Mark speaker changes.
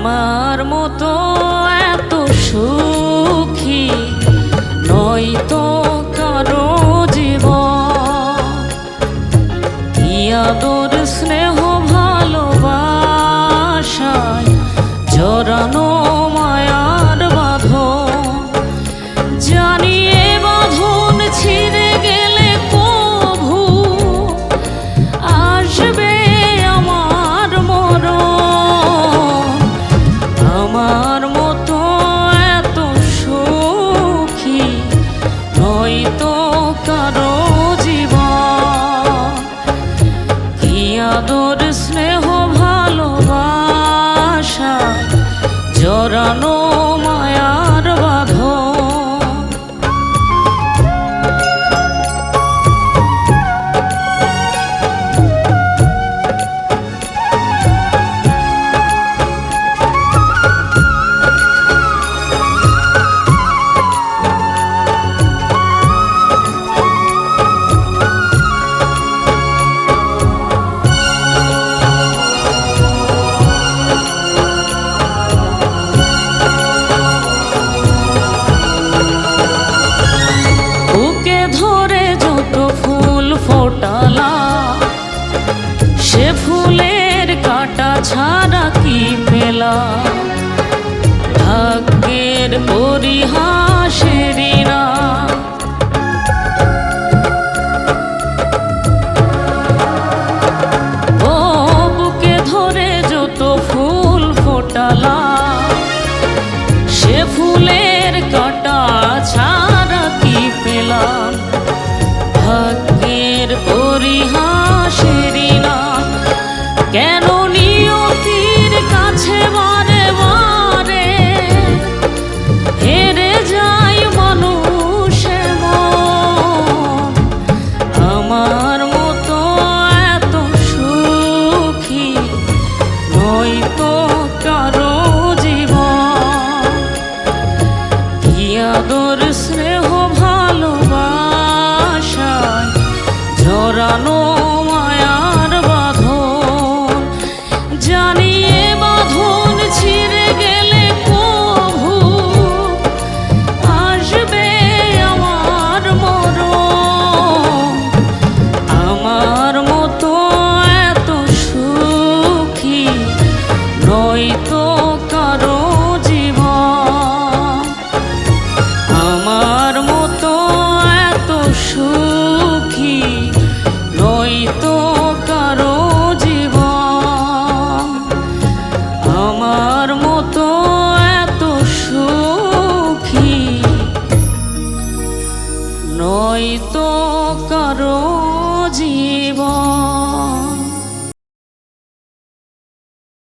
Speaker 1: আমার মতো এত সুখী নয়তো কারো জীবন। কি আদর স্নেহ ভালোবাসায় জড়ানো মায়ার বাঁধন। জানি এ বাঁধন ছিঁড়ে গেলে কভু আসবে আমার মরণ। আমার মতো এত সুখী নয়তো কারো জীবন। কি আদর স্নেহ ভালোবাসায় জড়ানো মায়ার বাঁধন। ফোটালা সে ফুলের কাঁটা ছাড়া কি পেলাম। ভাগ্যের পরিহাসেরই না ও বুকে ধরে যত ফুল ফোটালা সে ফুলের কাঁটা ছাড়া কি পেলাম। ভাগ্যের পরিহাসেরই না কেন নিয়তির কাছে বারে বারে হেরে যায় মানুষের মন। আমার মতো এত সুখী নয়তো কারো জীবন। কি আদর স্নেহ ভালোবাসায় জড়ানো মায়ার বাঁধন। জানি এ বাঁধন ছিঁড়ে গেলে কভু আসবে আমার মরণ। আমার মতো এত সুখী নয়তো কারো জীবন। আমার মতো এত সুখী নয়তো কারো জীবন। আমার মতো এত সুখী নয়তো কারো জীবন।